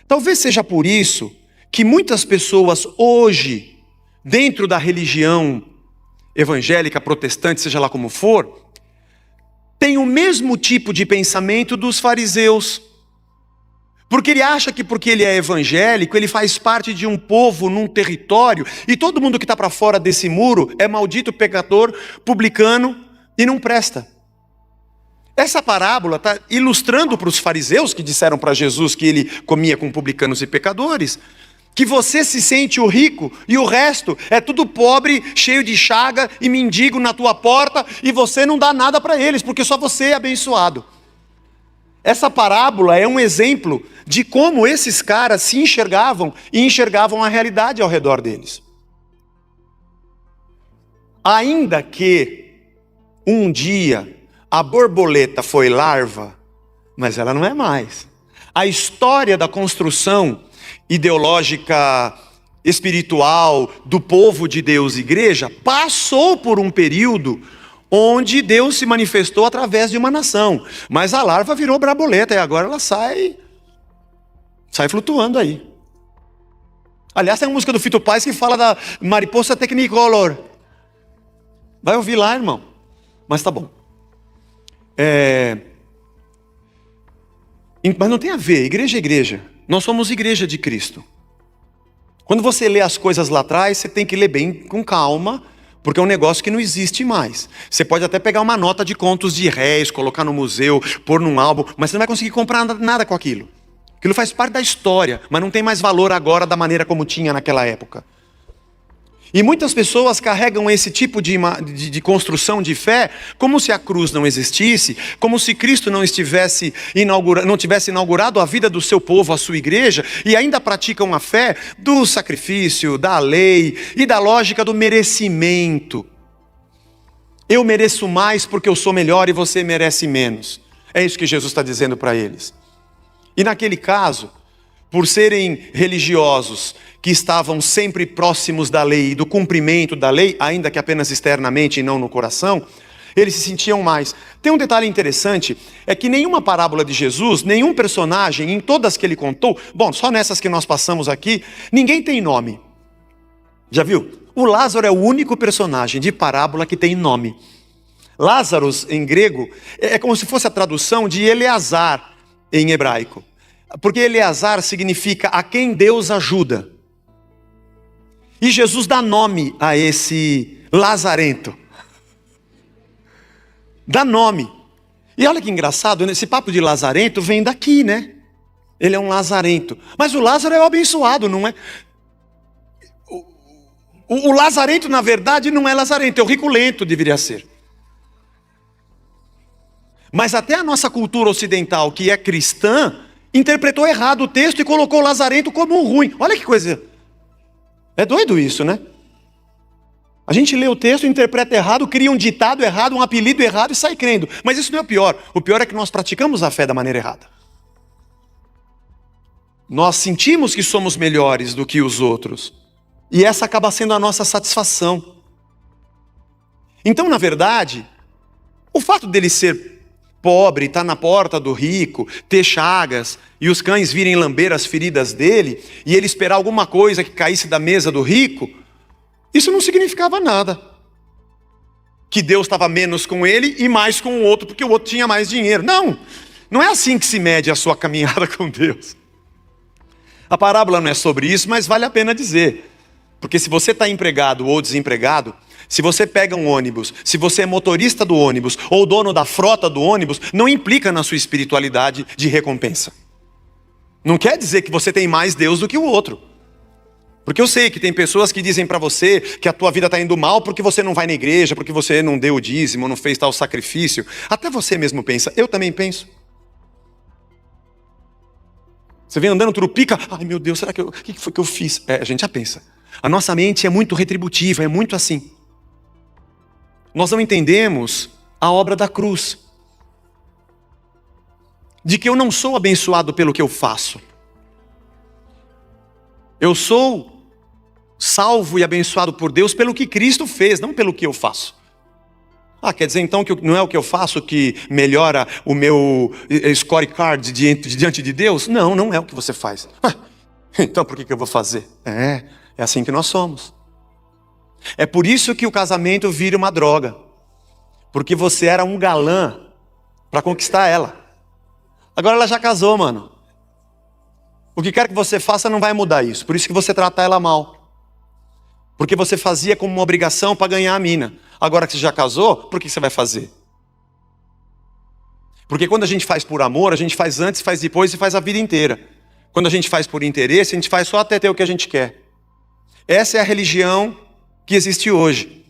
Talvez seja por isso que muitas pessoas hoje, dentro da religião evangélica, protestante, seja lá como for, têm o mesmo tipo de pensamento dos fariseus. Porque ele acha que porque ele é evangélico, ele faz parte de um povo, num território, e todo mundo que está para fora desse muro é maldito, pecador, publicano e não presta. Essa parábola está ilustrando para os fariseus, que disseram para Jesus que ele comia com publicanos e pecadores, que você se sente o rico e o resto é tudo pobre, cheio de chaga e mendigo na tua porta, e você não dá nada para eles, porque só você é abençoado. Essa parábola é um exemplo de como esses caras se enxergavam e enxergavam a realidade ao redor deles. Ainda que um dia a borboleta foi larva, mas ela não é mais. A história da construção ideológica, espiritual do povo de Deus, igreja, passou por um período onde Deus se manifestou através de uma nação. Mas a larva virou borboleta e agora ela sai flutuando aí. Aliás, tem uma música do Fito Paz que fala da mariposa technicolor. Vai ouvir lá, irmão. Mas tá bom. Mas não tem a ver, igreja é igreja. Nós somos igreja de Cristo. Quando você lê as coisas lá atrás, você tem que ler bem com calma, porque é um negócio que não existe mais. Você pode até pegar uma nota de contos de réis, colocar no museu, pôr num álbum, mas você não vai conseguir comprar nada com aquilo. Aquilo faz parte da história, mas não tem mais valor agora da maneira como tinha naquela época. E muitas pessoas carregam esse tipo de construção de fé como se a cruz não existisse, como se Cristo não tivesse inaugurado a vida do seu povo, a sua igreja, e ainda praticam a fé do sacrifício, da lei e da lógica do merecimento. Eu mereço mais porque eu sou melhor e você merece menos. É isso que Jesus está dizendo para eles. E naquele caso, por serem religiosos que estavam sempre próximos da lei e do cumprimento da lei, ainda que apenas externamente e não no coração, eles se sentiam mais. Tem um detalhe interessante, é que nenhuma parábola de Jesus, nenhum personagem, em todas que ele contou, bom, só nessas que nós passamos aqui, ninguém tem nome. Já viu? O Lázaro é o único personagem de parábola que tem nome. Lázaro, em grego, é como se fosse a tradução de Eleazar, em hebraico. Porque Eleazar significa a quem Deus ajuda. E Jesus dá nome a esse lazarento. Dá nome. E olha que engraçado, esse papo de lazarento vem daqui, né? Ele é um lazarento. Mas o Lázaro é o abençoado, não é? O lazarento, na verdade, não é lazarento, é o rico lento, deveria ser. Mas até a nossa cultura ocidental, que é cristã, interpretou errado o texto e colocou o lazarento como um ruim. Olha que coisa. É doido isso, né? A gente lê o texto, interpreta errado, cria um ditado errado, um apelido errado e sai crendo. Mas isso não é o pior. O pior é que nós praticamos a fé da maneira errada. Nós sentimos que somos melhores do que os outros. E essa acaba sendo a nossa satisfação. Então, na verdade, o fato dele ser pobre, estar na porta do rico, ter chagas, e os cães virem lamber as feridas dele, e ele esperar alguma coisa que caísse da mesa do rico, isso não significava nada. Que Deus estava menos com ele e mais com o outro, porque o outro tinha mais dinheiro. Não é assim que se mede a sua caminhada com Deus. A parábola não é sobre isso, mas vale a pena dizer. Porque se você está empregado ou desempregado, se você pega um ônibus, se você é motorista do ônibus ou dono da frota do ônibus, não implica na sua espiritualidade de recompensa. Não quer dizer que você tem mais Deus do que o outro. Porque eu sei que tem pessoas que dizem para você que a tua vida está indo mal porque você não vai na igreja, porque você não deu o dízimo, não fez tal sacrifício. Até você mesmo pensa, eu também penso. Você vem andando trupica, ai meu Deus, será que o que foi que eu fiz? A gente já pensa. A nossa mente é muito retributiva, é muito assim. Nós não entendemos a obra da cruz. De que eu não sou abençoado pelo que eu faço. Eu sou salvo e abençoado por Deus pelo que Cristo fez, não pelo que eu faço. Ah, quer dizer então que não é o que eu faço que melhora o meu scorecard diante de Deus? Não, não é o que você faz. Então por que eu vou fazer? É assim que nós somos. É por isso que o casamento vira uma droga. Porque você era um galã para conquistar ela. Agora ela já casou, mano. O que quer que você faça não vai mudar isso. Por isso que você trata ela mal. Porque você fazia como uma obrigação para ganhar a mina. Agora que você já casou, por que você vai fazer? Porque quando a gente faz por amor, a gente faz antes, faz depois e faz a vida inteira. Quando a gente faz por interesse, a gente faz só até ter o que a gente quer. Essa é a religião que existe hoje.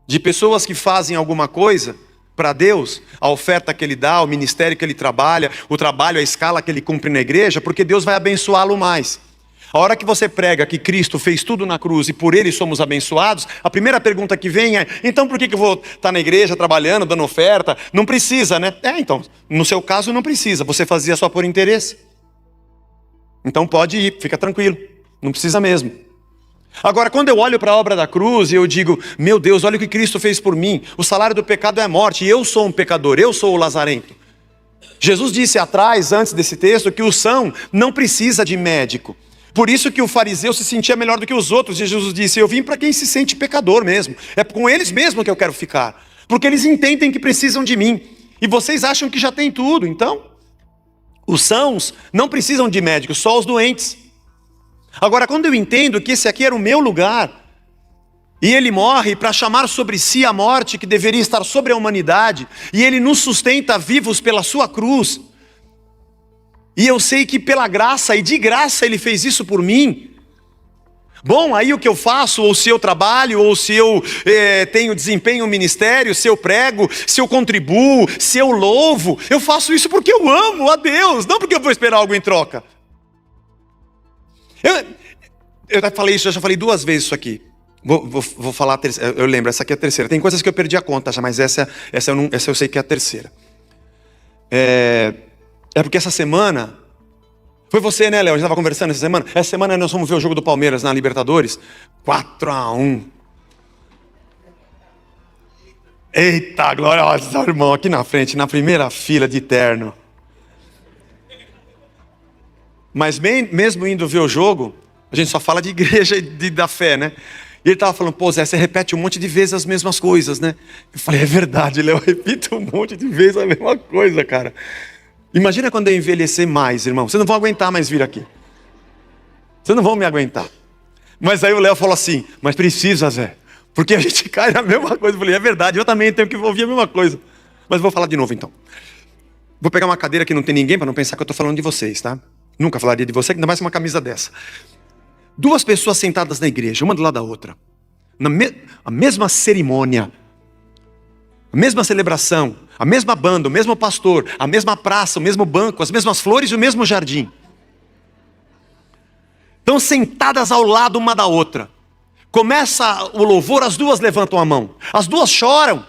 De pessoas que fazem alguma coisa para Deus, a oferta que Ele dá, o ministério que Ele trabalha, o trabalho, a escala que Ele cumpre na igreja, porque Deus vai abençoá-lo mais. A hora que você prega que Cristo fez tudo na cruz e por Ele somos abençoados, a primeira pergunta que vem é: então por que eu vou estar na igreja trabalhando, dando oferta? Não precisa, né? Então, no seu caso não precisa, você fazia só por interesse. Então pode ir, fica tranquilo, não precisa mesmo. Agora, quando eu olho para a obra da cruz e eu digo: meu Deus, olha o que Cristo fez por mim, o salário do pecado é a morte, e eu sou um pecador, eu sou o lazarento. Jesus disse atrás, antes desse texto, que o são não precisa de médico. Por isso que o fariseu se sentia melhor do que os outros, e Jesus disse: eu vim para quem se sente pecador mesmo, é com eles mesmo que eu quero ficar, porque eles entendem que precisam de mim, e vocês acham que já tem tudo. Então, os sãos não precisam de médicos, só os doentes. Agora, quando eu entendo que esse aqui era o meu lugar, e Ele morre para chamar sobre si a morte que deveria estar sobre a humanidade, e Ele nos sustenta vivos pela sua cruz, e eu sei que pela graça e de graça Ele fez isso por mim. Bom, aí o que eu faço, ou se eu trabalho, ou se eu tenho desempenho no ministério, se eu prego, se eu contribuo, se eu louvo, eu faço isso porque eu amo a Deus, não porque eu vou esperar algo em troca. Eu já falei 2 vezes isso aqui. Vou falar a terceira. Eu lembro, essa aqui é a terceira. Tem coisas que eu perdi a conta já, mas essa eu sei que é a terceira. É porque essa semana... Foi você, né, Léo? A gente estava conversando essa semana. Essa semana nós fomos ver o jogo do Palmeiras na Libertadores. 4-1. Eita, glória ao irmão aqui na frente, na primeira fila de terno. Mas mesmo indo ver o jogo, a gente só fala de igreja e da fé, né? E ele estava falando: pô, Zé, você repete um monte de vezes as mesmas coisas, né? Eu falei: é verdade, Léo, eu repito um monte de vezes a mesma coisa, cara. Imagina quando eu envelhecer mais, irmão. Vocês não vão aguentar mais vir aqui. Vocês não vão me aguentar. Mas aí o Léo falou assim: mas precisa, Zé, porque a gente cai na mesma coisa. Eu falei: é verdade, eu também tenho que ouvir a mesma coisa. Mas vou falar de novo então. Vou pegar uma cadeira que não tem ninguém para não pensar que eu estou falando de vocês, tá? Nunca falaria de você, ainda mais uma camisa dessa. 2 pessoas sentadas na igreja, uma do lado da outra. A mesma cerimônia. A mesma celebração, a mesma banda, o mesmo pastor, a mesma praça, o mesmo banco, as mesmas flores e o mesmo jardim. Estão sentadas ao lado uma da outra. Começa o louvor, as 2 levantam a mão. As 2 choram.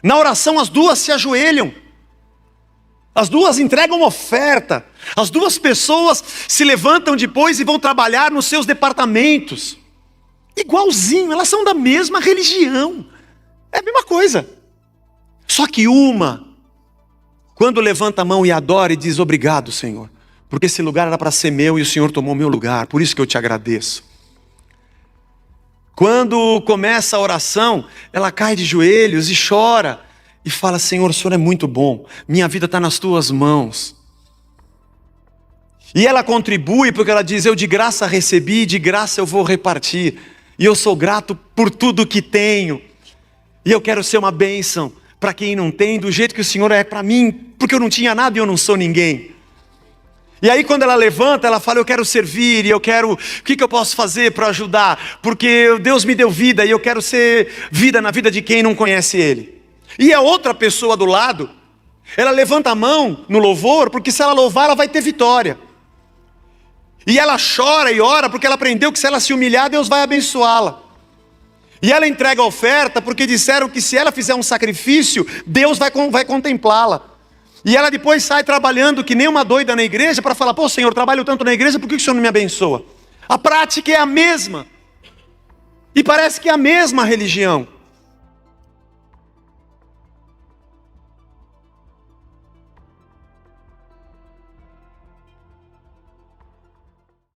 Na oração, as 2 se ajoelham. As 2 entregam oferta. As 2 pessoas se levantam depois e vão trabalhar nos seus departamentos. Igualzinho, elas são da mesma religião. É a mesma coisa. Só que uma, quando levanta a mão e adora e diz: obrigado, Senhor, porque esse lugar era para ser meu e o Senhor tomou meu lugar, por isso que eu te agradeço. Quando começa a oração, ela cai de joelhos e chora e fala: Senhor, o Senhor é muito bom, minha vida está nas tuas mãos. E ela contribui porque ela diz: eu de graça recebi, de graça eu vou repartir, e eu sou grato por tudo que tenho, e eu quero ser uma bênção para quem não tem, do jeito que o Senhor é para mim, porque eu não tinha nada e eu não sou ninguém. E aí quando ela levanta, ela fala: eu quero servir, e eu quero, o que eu posso fazer para ajudar? Porque Deus me deu vida, e eu quero ser vida na vida de quem não conhece Ele. E a outra pessoa do lado, ela levanta a mão no louvor, porque se ela louvar, ela vai ter vitória. E ela chora e ora, porque ela aprendeu que se ela se humilhar, Deus vai abençoá-la. E ela entrega a oferta porque disseram que se ela fizer um sacrifício, Deus vai contemplá-la. E ela depois sai trabalhando que nem uma doida na igreja para falar: pô, Senhor, eu trabalho tanto na igreja, por que o Senhor não me abençoa? A prática é a mesma. E parece que é a mesma religião.